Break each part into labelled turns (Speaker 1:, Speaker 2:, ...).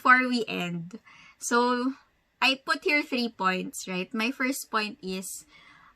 Speaker 1: before we end, so I put here 3 points, right? My first point is,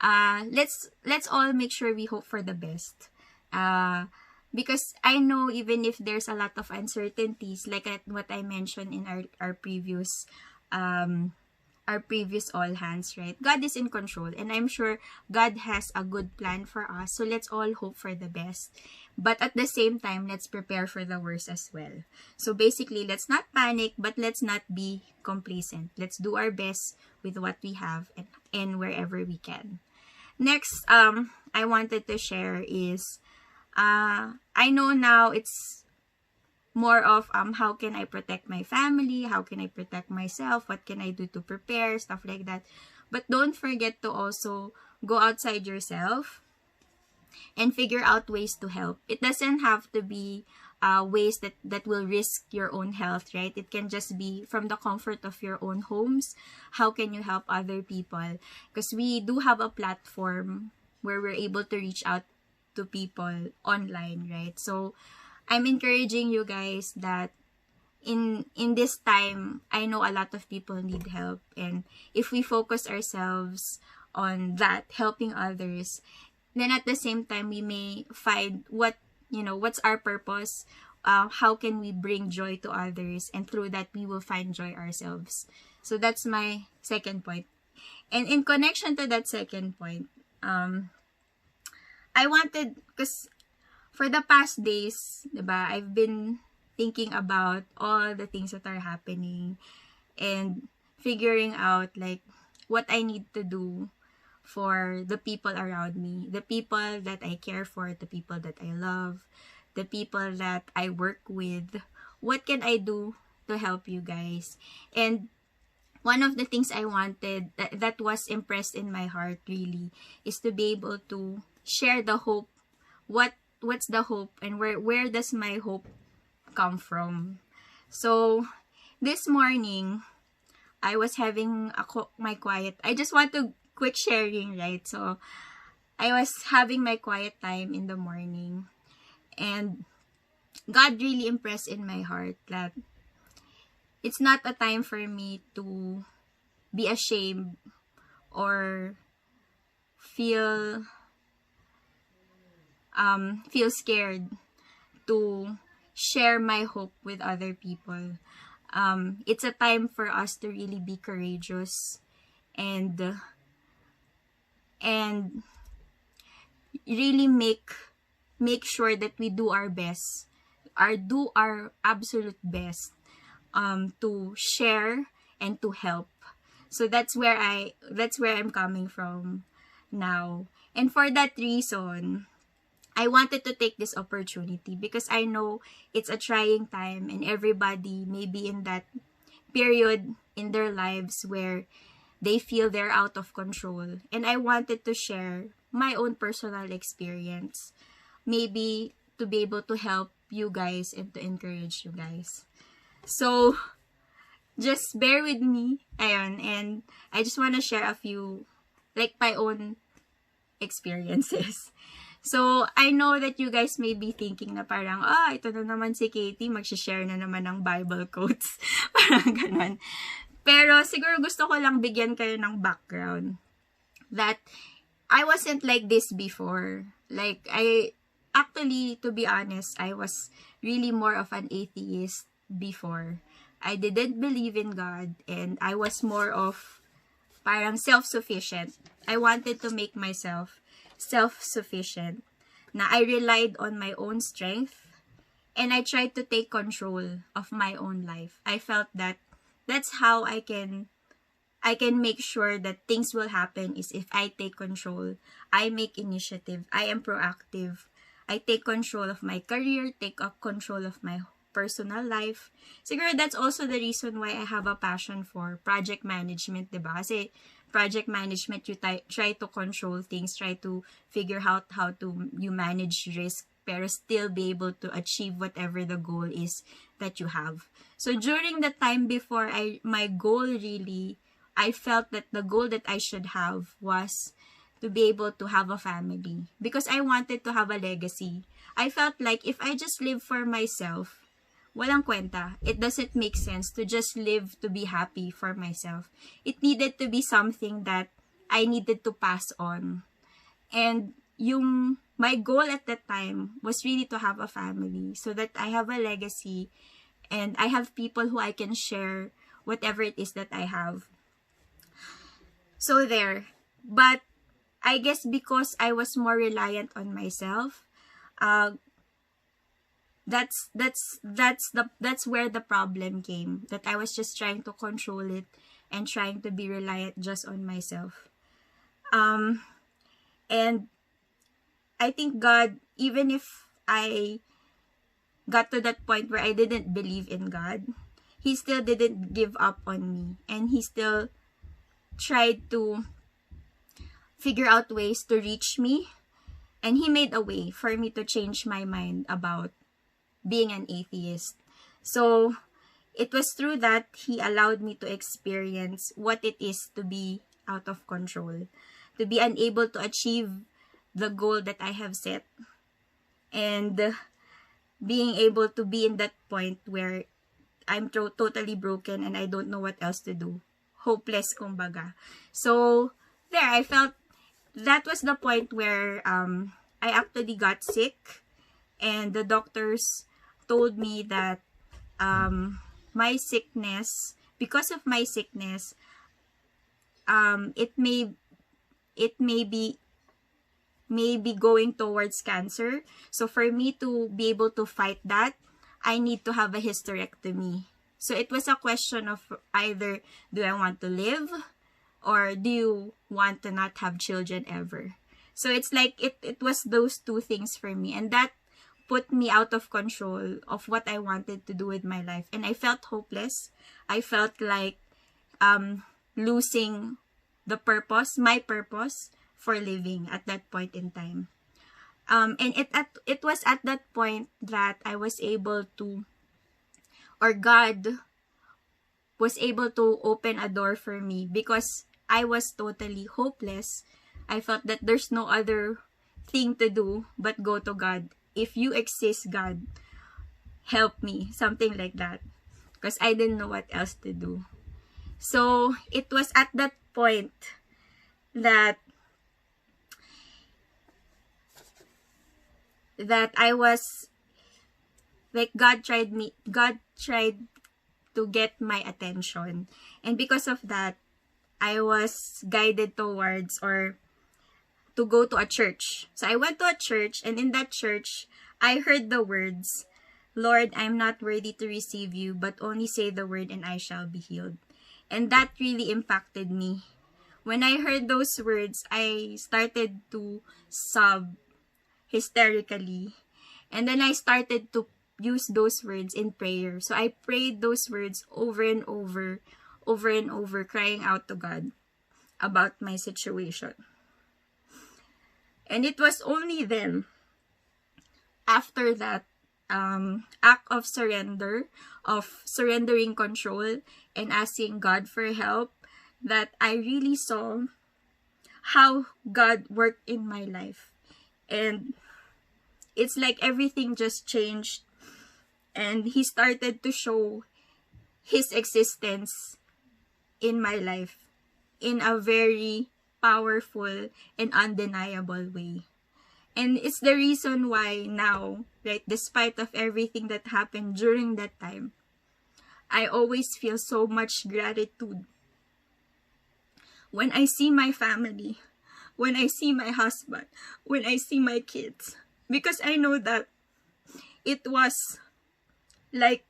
Speaker 1: let's all make sure we hope for the best. Because I know even if there's a lot of uncertainties, like what I mentioned in our previous all hands, right? God is in control, and I'm sure God has a good plan for us. So let's all hope for the best. But at the same time, let's prepare for the worst as well. So basically, let's not panic, but let's not be complacent. Let's do our best with what we have and wherever we can. Next, I wanted to share is, I know now it's more of how can I protect my family, how can I protect myself, what can I do to prepare, stuff like that. But don't forget to also go outside yourself and figure out ways to help. It doesn't have to be ways that will risk your own health, right? It can just be from the comfort of your own homes. How can you help other people? Because we do have a platform where we're able to reach out to people online, right? So I'm encouraging you guys that in this time, I know a lot of people need help, and if we focus ourselves on that, helping others, then at the same time we may find what's our purpose, how can we bring joy to others, and through that we will find joy ourselves. So that's my second point. And in connection to that second point, I wanted, because for the past days, diba, I've been thinking about all the things that are happening and figuring out like what I need to do for the people around me, the people that I care for, the people that I love, the people that I work with. What can I do to help you guys? And one of the things I wanted, that was impressed in my heart really, is to be able to share the hope. What's the hope, and where does my hope come from? So this morning, I was having my quiet. I just want to quick sharing, right? So I was having my quiet time in the morning, and God really impressed in my heart that it's not a time for me to be ashamed or feel scared to share my hope with other people. It's a time for us to really be courageous and really make sure that we do our best, do our absolute best to share and to help. So that's where I'm coming from now. And for that reason, I wanted to take this opportunity because I know it's a trying time and everybody may be in that period in their lives where they feel they're out of control. And I wanted to share my own personal experience, maybe to be able to help you guys and to encourage you guys. So, just bear with me. Ayun, and I just want to share a few, like my own experiences. So, I know that you guys may be thinking na parang, ito na naman si Katie, mag-share na naman ng Bible quotes. Parang ganon. Pero, siguro gusto ko lang bigyan kayo ng background. That, I wasn't like this before. Like, actually, to be honest, I was really more of an atheist before. I didn't believe in God, and I was more of parang self-sufficient. I wanted to make myself self-sufficient, na I relied on my own strength, and I tried to take control of my own life. I felt that that's how I can make sure that things will happen is if I take control. I make initiative. I am proactive. I take control of my career, take control of my personal life. Siguro that's also the reason why I have a passion for project management, diba? Kasi project management, you try to control things, try to figure out how to you manage risk, pero still be able to achieve whatever the goal is that you have. So during the time before, my goal really, I felt that the goal that I should have was to be able to have a family, because I wanted to have a legacy. I felt like if I just live for myself, walang kwenta. It doesn't make sense to just live to be happy for myself. It needed to be something that I needed to pass on. And my goal at that time was really to have a family so that I have a legacy and I have people who I can share whatever it is that I have. So there. But I guess because I was more reliant on myself, that's where the problem came. That I was just trying to control it and trying to be reliant just on myself. And I think God, even if I got to that point where I didn't believe in God, He still didn't give up on me. And He still tried to figure out ways to reach me. And He made a way for me to change my mind about being an atheist. So it was through that He allowed me to experience what it is to be out of control, to be unable to achieve the goal that I have set, and being able to be in that point where I'm totally broken and I don't know what else to do. Hopeless, kumbaga. So there, I felt that was the point where I actually got sick, and the doctors told me that my sickness, because of my sickness, it may be going towards cancer. So for me to be able to fight that, I need to have a hysterectomy. So it was a question of either do I want to live or do you want to not have children ever? So it's like it was those two things for me, and that put me out of control of what I wanted to do with my life. And I felt hopeless. I felt like losing my purpose for living at that point in time. And it was at that point that I was able to, or God was able to open a door for me, because I was totally hopeless. I felt that there's no other thing to do but go to God. If you exist, God, help me. Something like that. Because I didn't know what else to do. So it was at that point that I was like, God tried to get my attention. And because of that, I was guided towards, or to go to a church. So I went to a church, and in that church, I heard the words, "Lord, I'm not worthy to receive you, but only say the word and I shall be healed." And that really impacted me. When I heard those words, I started to sob hysterically. And then I started to use those words in prayer. So I prayed those words over and over and over, crying out to God about my situation. And it was only then, after that act of surrender, of surrendering control and asking God for help, that I really saw how God worked in my life. And it's like everything just changed, and He started to show His existence in my life in a very powerful and undeniable way. And it's the reason why now, right, despite of everything that happened during that time, I always feel so much gratitude when I see my family, when I see my husband, when I see my kids. Because I know that it was like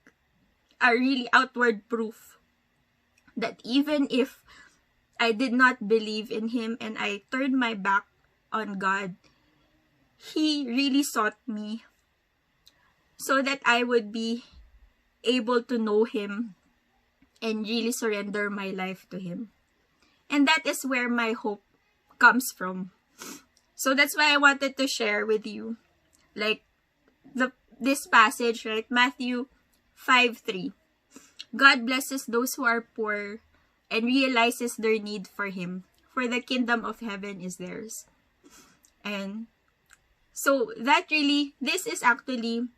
Speaker 1: a really outward proof that even if I did not believe in Him and I turned my back on God, He really sought me so that I would be able to know Him and really surrender my life to Him. And that is where my hope comes from. So that's why I wanted to share with you, like, this passage, right? Matthew 5:3. God blesses those who are poor and realizes their need for Him, for the kingdom of heaven is theirs. And so that really, this is actually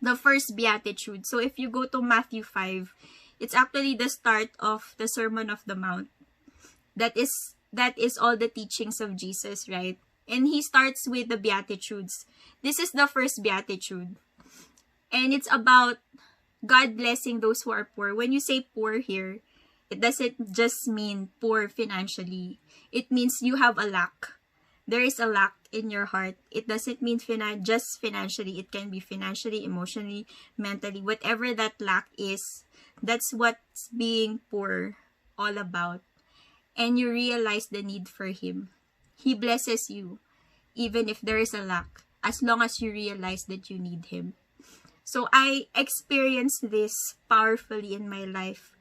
Speaker 1: the first beatitude. So if you go to Matthew 5, it's actually the start of the Sermon of the Mount. That is all the teachings of Jesus, right? And he starts with the beatitudes. This is the first beatitude. And it's about God blessing those who are poor. When you say poor here, it doesn't just mean poor financially. It means you have a lack. There is a lack in your heart. It doesn't mean just financially. It can be financially, emotionally, mentally. Whatever that lack is, that's what's being poor all about. And you realize the need for Him. He blesses you, even if there is a lack, as long as you realize that you need Him. So I experienced this powerfully in my life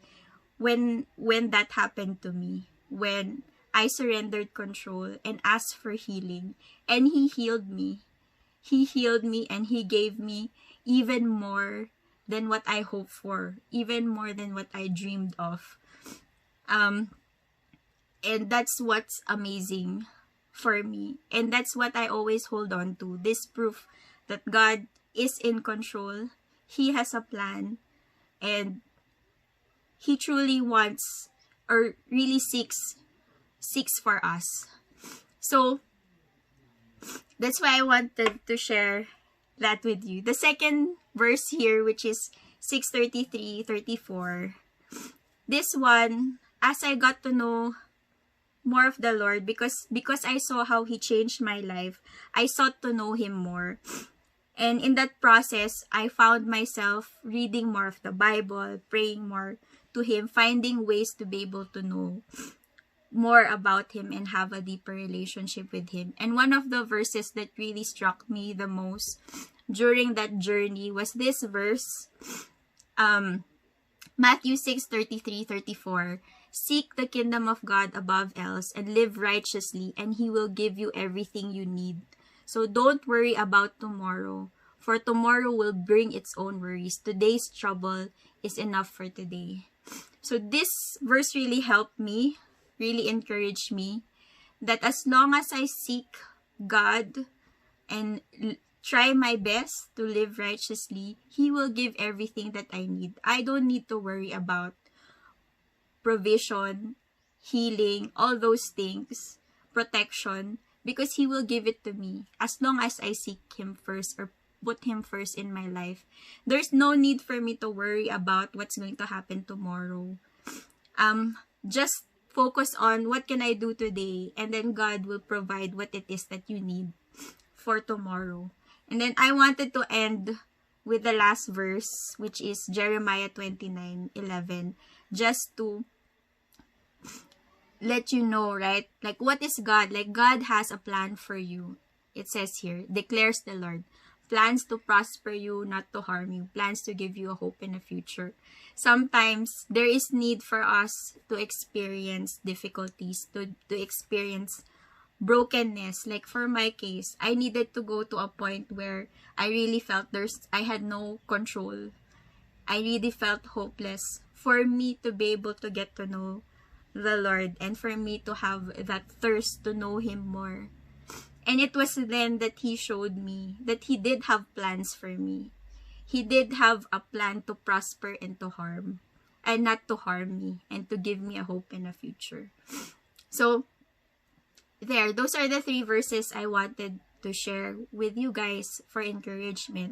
Speaker 1: when that happened to me. When I surrendered control and asked for healing. And He healed me. He healed me and He gave me even more than what I hoped for. Even more than what I dreamed of. And that's what's amazing for me. And that's what I always hold on to. This proof that God is in control. He has a plan. And He truly wants or really seeks for us. So that's why I wanted to share that with you. The second verse here, which is 6:33-34. This one, as I got to know more of the Lord, because I saw how He changed my life, I sought to know Him more. And in that process, I found myself reading more of the Bible, praying more to Him, finding ways to be able to know more about Him and have a deeper relationship with Him. And one of the verses that really struck me the most during that journey was this verse, Matthew 6:33-34. Seek the kingdom of God above else and live righteously, and He will give you everything you need. So don't worry about tomorrow, for tomorrow will bring its own worries. Today's trouble is enough for today. So this verse really helped me, really encouraged me, that as long as I seek God and try my best to live righteously, He will give everything that I need. I don't need to worry about provision, healing, all those things, protection, because He will give it to me as long as I seek Him first or put Him first in my life. There's no need for me to worry about what's going to happen tomorrow. Just focus on what can I do today, and then God will provide what it is that you need for tomorrow. And then I wanted to end with the last verse, which is Jeremiah 29:11, just to let you know, right? Like, what is God? Like, God has a plan for you. It says here, declares the Lord, plans to prosper you, not to harm you, plans to give you a hope in the future. Sometimes there is need for us to experience difficulties, to experience brokenness. Like for my case, I needed to go to a point where I really felt I had no control. I really felt hopeless. For me to be able to get to know the Lord, and for me to have that thirst to know Him more. And it was then that He showed me that He did have plans for me. He did have a plan to prosper and to harm, and not to harm me, and to give me a hope in the future. So, those are the 3 verses I wanted to share with you guys for encouragement.